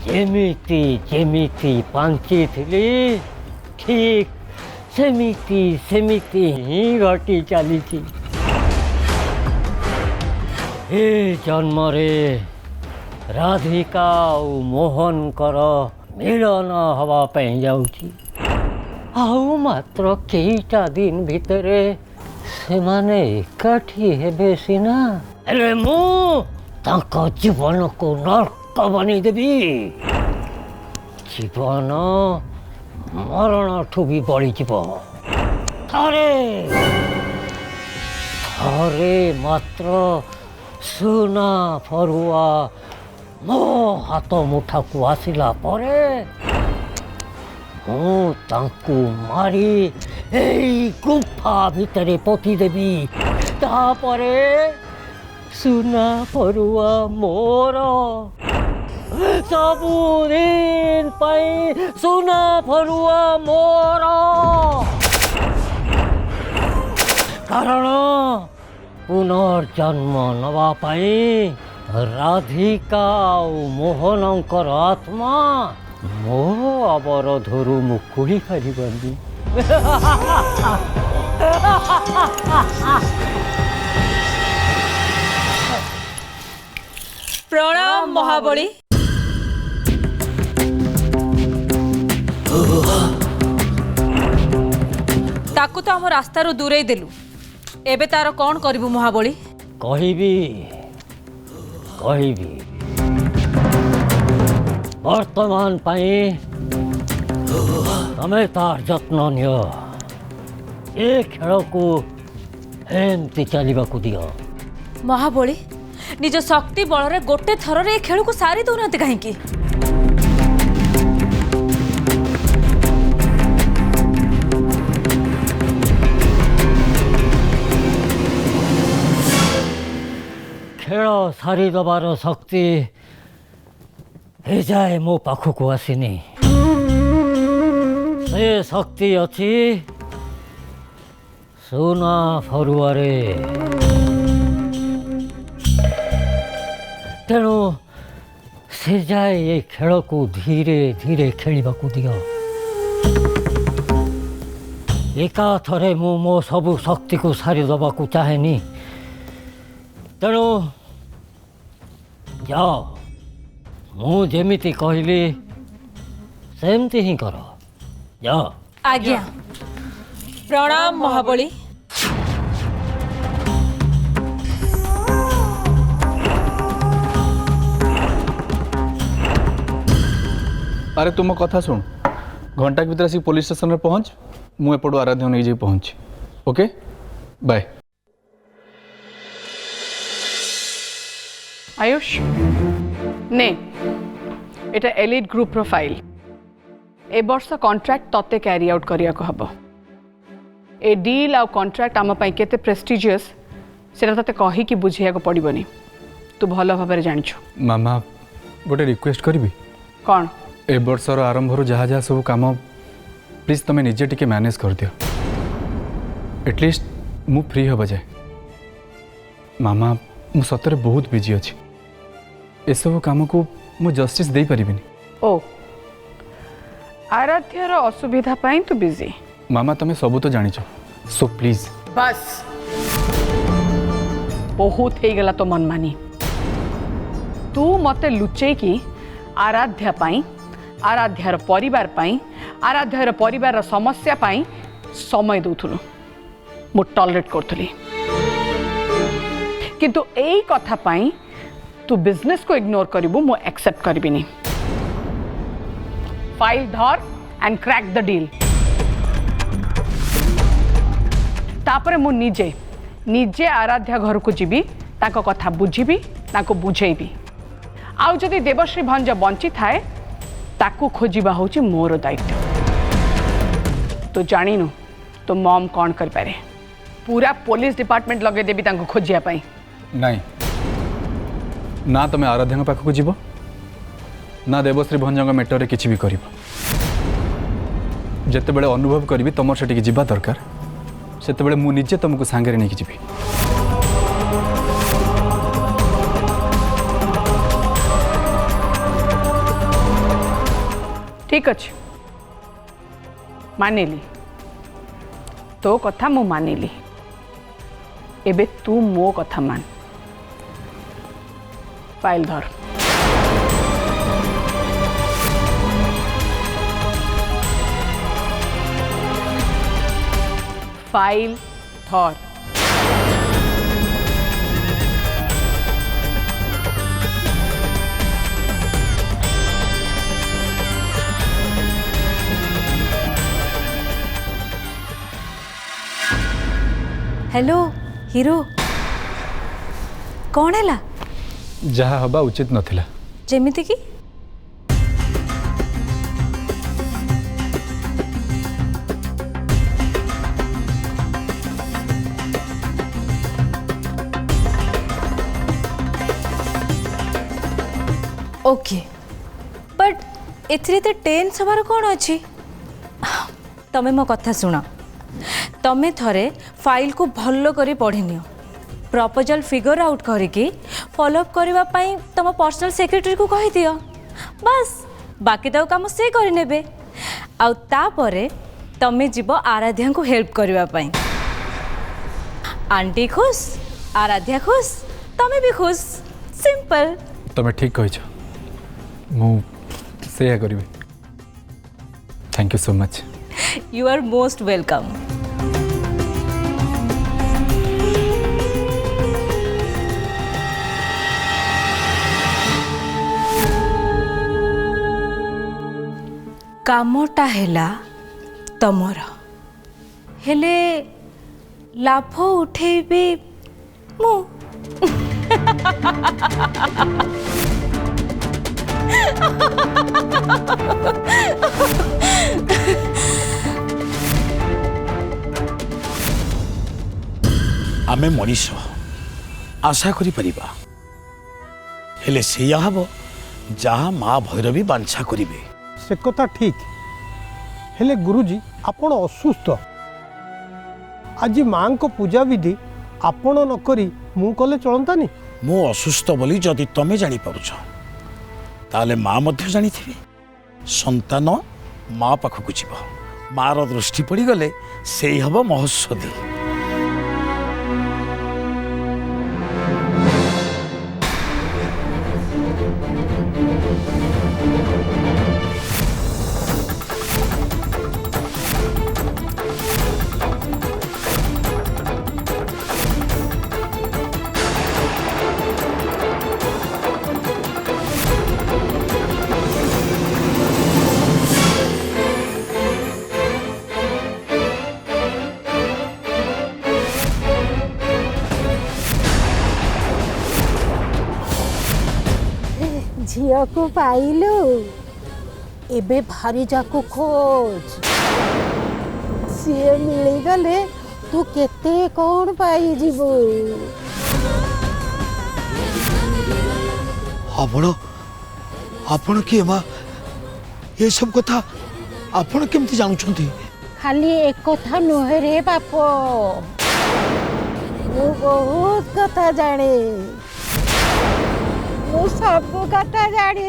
ଯେମିତି ଯେମିତି ପାଞ୍ଚିଥିଲି ଠିକ୍ ସେମିତି ସେମିତି ହିଁ ଘଟି ଚାଲିଛି। ଏ ଜନ୍ମରେ ରାଧିକା ଆଉ ମୋହନଙ୍କର ମିଳନ ହେବା ପାଇଁ ଯାଉଛି। ଆଉ ମାତ୍ର କେଇଟା ଦିନ ଭିତରେ ସେମାନେ ଏକାଠି ହେବେ ସିନା, ହେଲେ ମୁଁ ତାଙ୍କ ଜୀବନକୁ ନର୍କ ବନେଇଦେବି। ଜୀବନ ମରଣଠୁ ବି ବଳିଯିବ। ଥରେ ମାତ୍ର ସୁନା ଫରୁଆ ମୋ ହାତ ମୁଠାକୁ ଆସିଲା ପରେ ମୁଁ ତାଙ୍କୁ ମାରି ଏଇ ଗୁମ୍ଫା ଭିତରେ ପୋତିଦେବି। ତାପରେ ସୁନା ଫରୁଆ ମୋର, ସବୁଦିନ ପାଇଁ ସୁନା ଫରୁଆ ମୋର। କାରଣ ପୁନର୍ଜନ୍ମ ନେବା ପାଇଁ ରାଧିକା ଆଉ ମୋହନଙ୍କର ଆତ୍ମା ମୋ ଅବରୋଧରୁ ମୁକୁଳି ପାରିବନି। प्रणाम महाबली। ताकू तो आम रास्तार दूरे देलु, एबे तार कौन करिबु महाबली? କହିବି ବର୍ତ୍ତମାନ ପାଇଁ ତମେ ତାର ଯତ୍ନ ନିଅ। ଏ ଖେଳକୁ ଏମିତି ଚାଲିବାକୁ ଦିଅ। महाबली निज शक्ति बल गोटे थर खेल को सारी दौना कहीं? ଖେଳ ସାରିଦେବାର ଶକ୍ତି ଏଯାଏ ମୋ ପାଖକୁ ଆସିନି। ସେ ଶକ୍ତି ଅଛି ସୁନା ଫରୁଆରେ। ତେଣୁ ସେ ଯାଏ ଏ ଖେଳକୁ ଧୀରେ ଧୀରେ ଖେଳିବାକୁ ଦିଅ। ଏକାଥରେ ମୁଁ ମୋ ସବୁ ଶକ୍ତିକୁ ସାରିଦେବାକୁ ଚାହେଁନି। ତେଣୁ ଯାଅ, ମୁଁ ଯେମିତି କହିଲି ସେମିତି ହିଁ କର। ଯାଅ। आज्ञा। प्रणाम महाबली। अरे तुम कथा शुण, घंटा के भीतर आसिक पुलिस स्टेशन में पहुँच, मु एपटू आराध्य नहीं जाई पहुँच। Okay bye. आयुष ने एटा एलिट ग्रुप प्रोफाइल ए वर्ष कॉन्ट्रैक्ट तते कैरी आउट करिया को हबो। ए डील आ कॉन्ट्रैक्ट आम पई केते प्रेस्टिजियस सेटा तते कहि कि बुझिया को पड़िबनी। तू भलो भाबरे जानिछु। मामा गोटे रिक्वेस्ट करी कौन? ए वर्षर आरंभर जहाँ जहाँ सब काम प्लीज तुम निजे टिके मैनेज कर दियो। एटलिस्ट मु फ्री हवा जाए। मामा मु सतरे बहुत बिजी अच्छी। ए सब काम को मु जस्टिस दे पारिबिनी। ओ आराध्यर असुविधा पाई तू बिजी? मामा तुम्हें सब तो जानिछ, सो प्लीज। बस बहुत हो गला तो मनमानी। तू मते लुचे कि आराध्या पाई, आराध्यार परिवार पाई, आराध्यार परिवार समस्या पाई समय दउथुलु। मु टॉलरेट करथुली, किंतु एई कथा पाई तू बिजनेस को इग्नोर करिबु मु एक्सेप्ट करबिनी। फाइल धर एंड क्रैक द डील। तापरे मु निजे निजे आराध्या घर को जीवी, ताको कथा बुझीबी, ताको बुझेबी। आउ जदि देवश्री भंज बंची थाए ताकू खोजिबा होची मोर दायित्व। तो जानिनु तो मॉम कौन कर पारे? पूरा पुलिस डिपार्टमेंट लगे देबी तांको खोजिया पाई। नहीं ना तुम्हें आराध्या पाखक जीव ना देवश्री भंजंग मैटर किसी भी कर जिते बड़े अनुभव करी तुम से जा दरकार से मुझे तुमको सांगे नहीं जी। ठीक अच्छे मानिली तो कथा मु मानिली एबे तू मो कथा मान फाइल धर फाइल धर हेलो हीरो कौन है जहाँ हवा उचित नथिला जेमिति की ओके बट एथिरे तो टेंस हबार कौन अच्छी तमें मो कथा शुण तमें थरे फाइल को भल कर पढ़ी नियो प्रपोजल फिगर आउट करके फॉलोअप करने तुम पर्सनल सेक्रेटरी को कही दियो बस बाकी तो काम से करने आउे तमें जीव आराध्या को हेल्प करने आंटी खुश आराध्या खुश तमें भी खुश सिंपल। तुम्हें ठीक कही मुझे करी। Thank you so much. You are most welcome. कामटा हैला तमर हेले लाभ उठेबी मु आमे मनीष आशा करि परिबा हेले सेया हबो जहाँ माँ भैरवी बांछा करिवे से कथा ठीक हेले गुरुजी आपण असुस्थ आज माँ को पूजा विधि आपण न करी मु कले चलंतानी मु असुस्थ बोली जदि तमे जानी पारुछ ताले माँ मध्य जानी थिबे संतान माँ पाखकु जीव मार दृष्टि पड़ी गले सेई हबो महस्वती। झिया को पाइलु एबे भारी जाको खोज सीए मिली गले तू केते कौन पाई जीवो आपण के माँ ये सब कथा आपण केमती जानुछंती खाली एक कथा नुहे रे बाप मु बहुत कथा जाने मु सब कथा जानी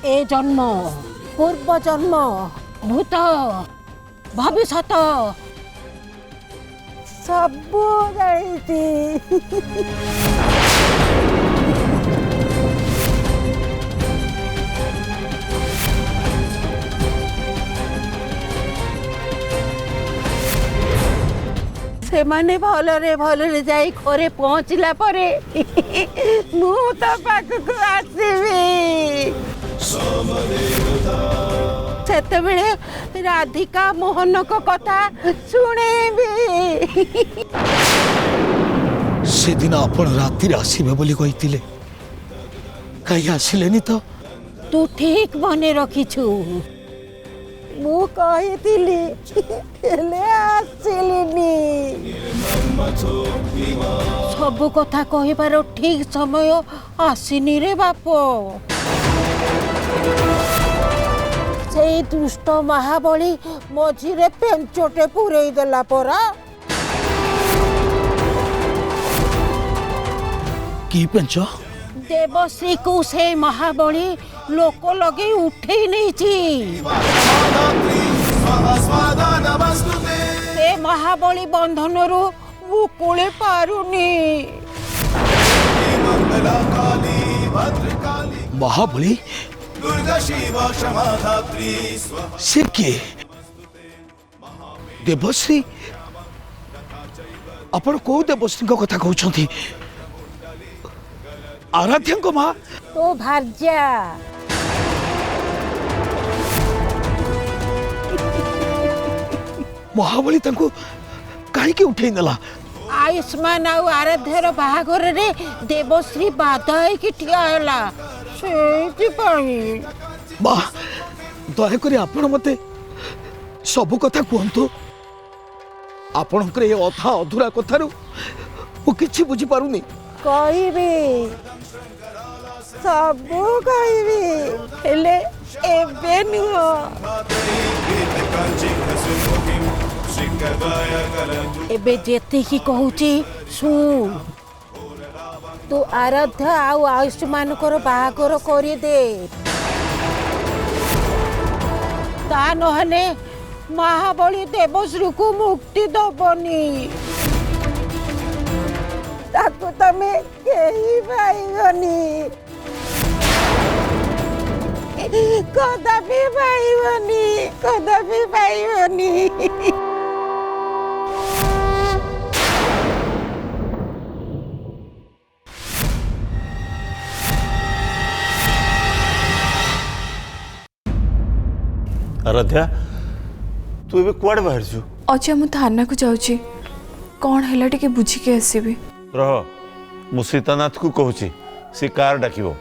ए जन्म पूर्व जन्म भूत भविष्यत सब जानी से माने भलरे जाई घरे पहुँचला परे मु तो पाखकु आसीबी सेतेबेले राधिका मोहन को कथा शुणेबी से दिन आपण राति आसीबे बोली कहितिले कहीं आसिलेनी तो तू ठीक बने रखिछु मु कहितिली हेले आसिलिनी ସବୁ କଥା କହିବାର ଠିକ ସମୟ ଆସିନି ରେ ବାପ। ସେଇ ଦୁଷ୍ଟ ମହାବଳୀ ମଝିରେ ପେଞ୍ଚଟେ ପୁରେଇ ଦେଲା ପରା। କି ପେଞ୍ଚ? ଦେବଶ୍ରୀକୁ ସେଇ ମହାବଳୀ ଲୋକ ଲଗେଇ ଉଠେଇ ନେଇଛି। ସେ ମହାବଳୀ ବନ୍ଧନରୁ ମୁକୁଳି ପାରୁନି। ମହାବଳୀ ସେ କିଏ? ଦେବଶ୍ରୀ? ଆପଣ କୋଉ ଦେବଶ୍ରୀଙ୍କ କଥା କହୁଛନ୍ତି? ଆରାଧ୍ୟାଙ୍କ ମା? ତୋ ଭାର୍ଯ୍ୟା। ମହାବଳୀ ତାଙ୍କୁ କାହିଁକି ଉଠେଇ ନେଲା? ଆୟୁଷ୍ମାନ ଆଉ ଆରାଧ୍ୟାର ବାହାଘରରେ ଦେବଶ୍ରୀ ବାଧା ହେଇକି ଠିଆ ହେଲା ସେଇଥିପାଇଁ। ମା ଦୟାକରି ଆପଣ ମତେ ସବୁ କଥା କୁହନ୍ତୁ। ଆପଣଙ୍କର ଏ ଅଧା ଅଧୁରା କଥାରୁ ମୁଁ କିଛି ବୁଝିପାରୁନି। କହିବି, ସବୁ କହିବି, ହେଲେ ଏବେ ନୁହଁ। ଏବେ ଯେତିକି କହୁଛି ଶୁଣ। ତୁ ଆରାଧ୍ୟା ଆଉ ଆୟୁଷ୍ମାନଙ୍କର ବାହାଘର କରିଦେ। ତା ନହେଲେ ମହାବଳୀ ଦେବଶ୍ରୀକୁ ମୁକ୍ତି ଦବନି। ତାକୁ ତମେ କେହି ପାଇବନି, କଦାପି ପାଇବନି, କଦାପି ପାଇବନି। आराध्या तू ए कुआडे बाहर छु? अच्छा मु थाना को जाऊची, कौन हैला टिके बुझिके आसीबी। रह मु सीतानाथ को कहूची से कार डाकिबो,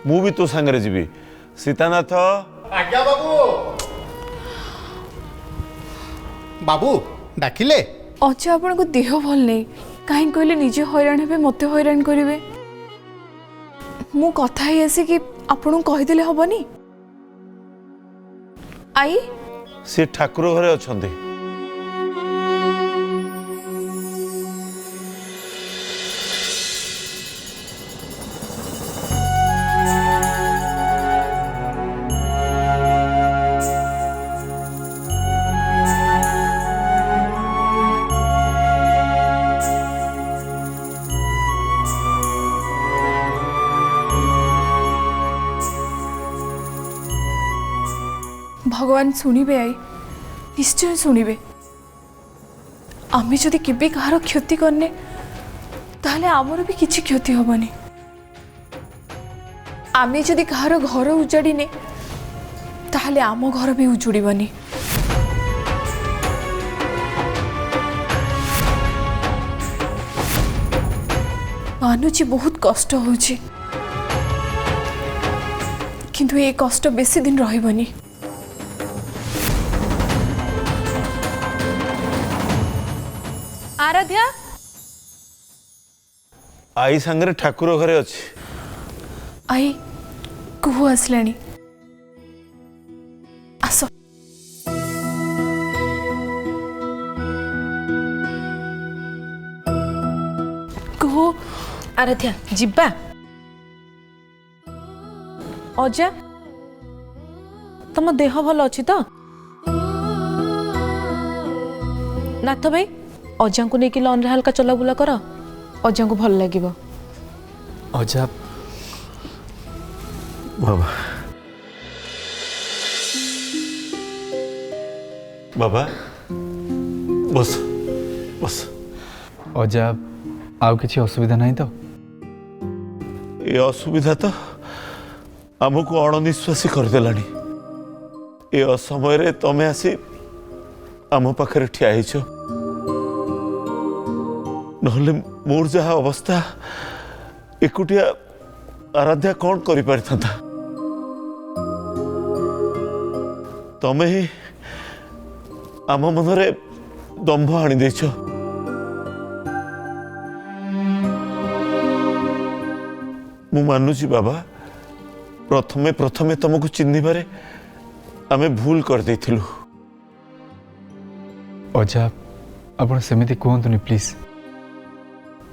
मु भी तो संगे जीवी। सीतानाथ। आज्ञा बाबू। बाबू डाकिले? अच्छा आपण को देह भल नहीं, काहे कहले निजे हैरान हेबे, मते हैरान करिवे। मु कथा ही आसी कि आपण कहि देले हबनी। आई से ठाकुर घरे अछंती। भगवान शुणिबे, आई निश्चय शुणिबे। आमे जदि केबे कहार क्षति करने ताहले आमर भी किछि क्षति हबनी। आमे जदि कहार घर उजाड़ीने ताहले आम घर भी उजुड़ीबनी। मानुची बहुत कष्ट होची, किंतु ये कष्ट बेसी दिन रहिबनी। आराध्या आई संगे ठाकुर घरे अच्छी। आई कुहू आसलानी, आस। कुहू। आराध्या जिब्बा। अजा तम देह भल अच्छी तो? नाथ भाई अजा को लेकिन लॉन रे हल्का चलाबुला कर, अजा को भल लगे। अजा बाबा बाबा बस बस। अजा आउ किछि असुविधा नहीं तो? ये असुविधा तो आमको अणनिश्वासी करदेलानी। ये असमय रे तमे आसी आम पाखरे ठिया हिच, नहले मोर जहा अवस्था एकुटिया आराध्या कौन करि पारिथांता। तमे ही आम मनरे दंभ आनी देछ। मु मानुची बाबा प्रथमे प्रथमे तुमको चिन्हबारे आमे भूल कर देथिलु। अजा आपण सेमिति कहतुनि प्लीज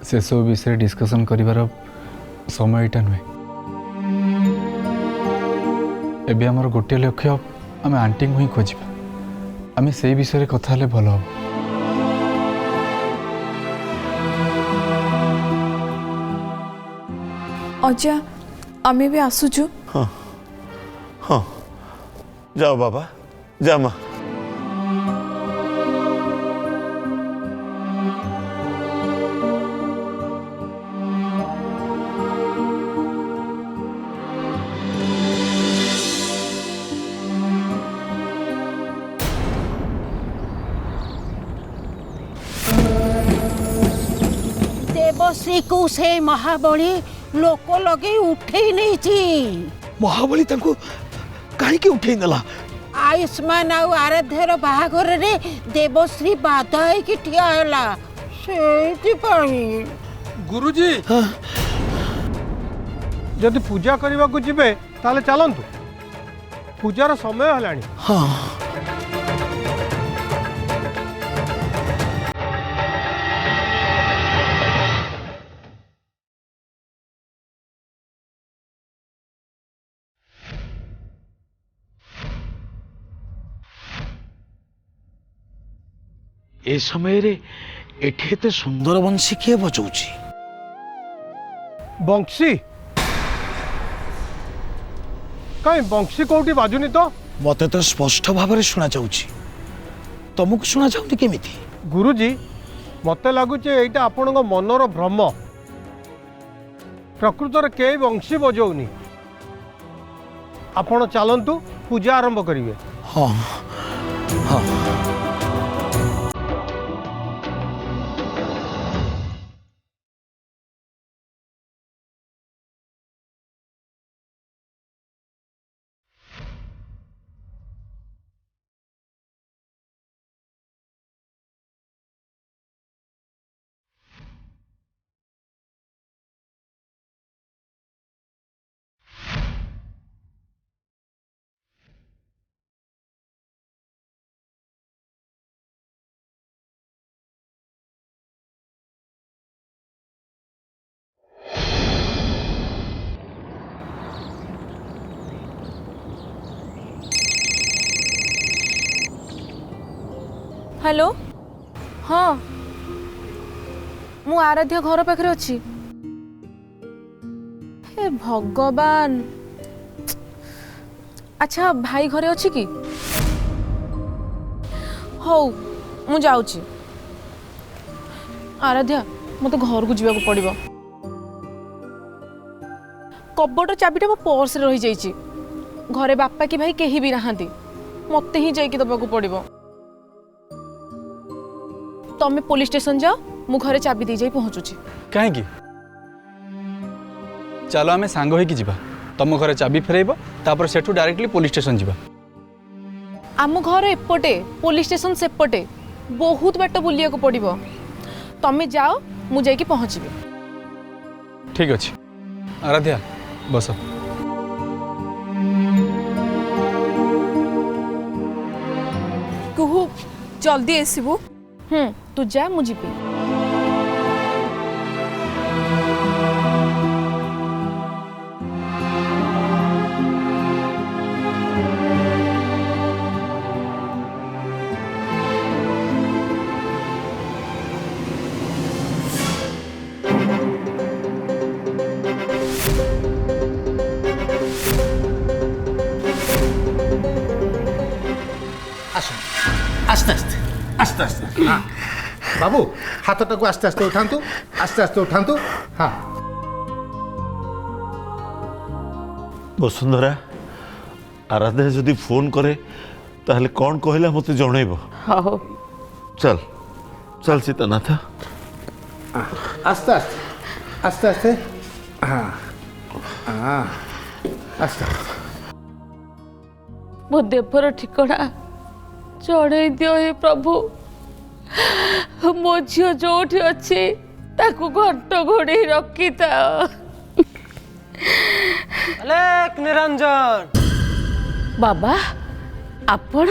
से सब विषय डिस्कशन करिवार समय एटा नुहे। एबे हमर गोटे लक्ष्य आमे आंटी को ही खोजिबा। आमे सेई विषय कथा ले भलो हो। अजा आमे भी आसुचु। हाँ हाँ जाओ बाबा जा माँ। देवश्री को से महाबली लोक लगे उठे नहीं। महाबली तांको काहे के उठेई नला? आयुष्मान आउ आराध्यर बाहाघर रे देवश्री बाधा होइकी ठिया होला सेति पाई। गुरुजी जदि पूजा करने को जिबे ताले चलंतु पूजार समय हलानी। हाँ ए समय रे एठे ते सुंदर बंशी किए बजाउची? बंशी कहीं बंशी कोठी बाजुनी तो मते तो स्पष्ट भाव में शुणा जाउची, तुमको शुणा जाउनी केमिति? गुरुजी मते लगुचे एटा आपन मनर भ्रम। प्रकृतर के बंशी बजाउनी। आपण चलंतु पूजा आरंभ करिवे। हाँ हाँ हेलो हाँ मु आराध्य घर पाखे अच्छी। हे भगवान अच्छा भाई घरे अच्छी कि? हौ मु जाऊची। आराध्या मत घर को जावाक पड़िबो। कबट चाबिटा मो पर्स रे रही जाइछि। घरे बापा कि भाई केही भी नहांती मते ही जाइके दबाक पड़िबो। तमे पुलिस स्टेशन जाओ मु घरे चाबी दे जाई पहुंचुची। कहीं चलो आमे सांग होई कि जिबा। तुम घरे चाबी फेरइबो तापर सेठू डायरेक्टली पुलिस स्टेशन जिबा। आम घर एपटे पुलिस स्टेशन सेपटे बहुत बाट बुलिया को पड़िबो। तमे जाओ मु जाई कि पहुंचीबे। ठीक अछि आराध्या बस। कुहू जल्दी आसबू। तू जा मु जीपी। आस्ते आस्ते आस्ते आस्ते हाँ बाबू हाथटा को आस्ते आस्ते उठातु आस्ते आस्ते उठातु। हाँ वसुंधरा आराध्या जदि फोन करे ताहले कौन कहला मते जणैबो। हो चल चल सीतानाथ आस्ते आस्ते आस्ते आस्ते। हाँ हाँ आस्ते मो देवर ठिकଣା जड़े दियो हे प्रभु। मो झील जो अच्छी ताकू घंट घोड़े रखी था। अलेक निरंजन बाबा आपण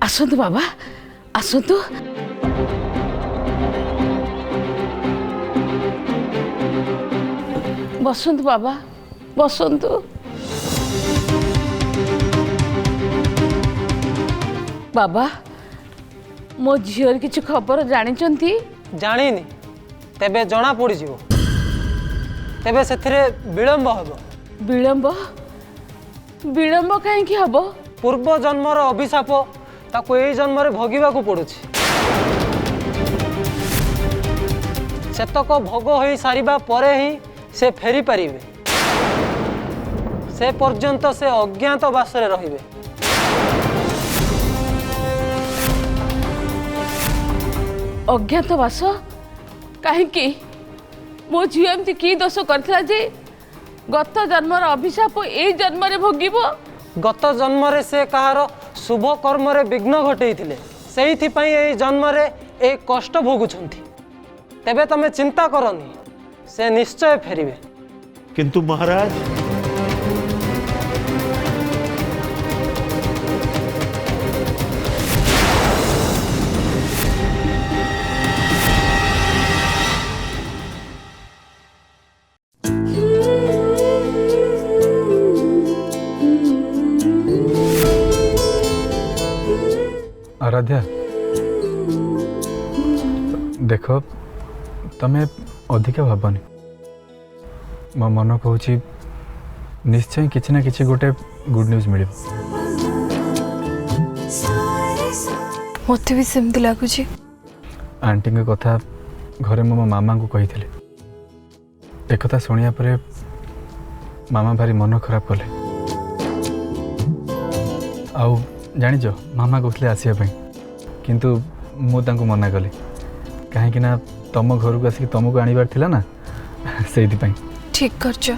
आसतु बाबा आसतु बसंतु बाबा बसंतु बाबा मो झीर किसी खबर जानिचंती जानिनी तेबे जना पड़ी जीवो तेबे सेथिरे विलंब हबो विलंब विलंब कहीं हब पूर्व जन्मर अभिशाप ताको एई जन्मरे भोगिबाकू पड़ुछि सेतक भोग होई सारिबा परे ही से फेरी पारिबे से पर्यंत से अज्ञात बासरे रहिबे अज्ञातवास कहीं मो झील एमती कि दोष करथिला जे गत जन्मर अभिशाप ए जन्म भोगिब गत जन्मरे से कहार शुभ कर्मरे विघ्न घटेइथिले सेइथिपई एई जन्मरे ए कष्ट भोगुछंती तेबे तमे चिंता करनी से निश्चय फेरिबे किंतु महाराज आराध्या देख तमे अधिक भावनी मो मन कहूँ निश्चय किसी ना किसी गोटे गुड न्यूज मिल मत भी सेमती लगुच आंटी कथा घरे मो मामा को कही एक शुणिया पर मामा भारी मन खराब कले आउ जानिच मामा कहते आसवाई किंतु मु तांको मना कली कहीं तुम घर को आसिक तुमको आनबार थिला ना से ठीक करछ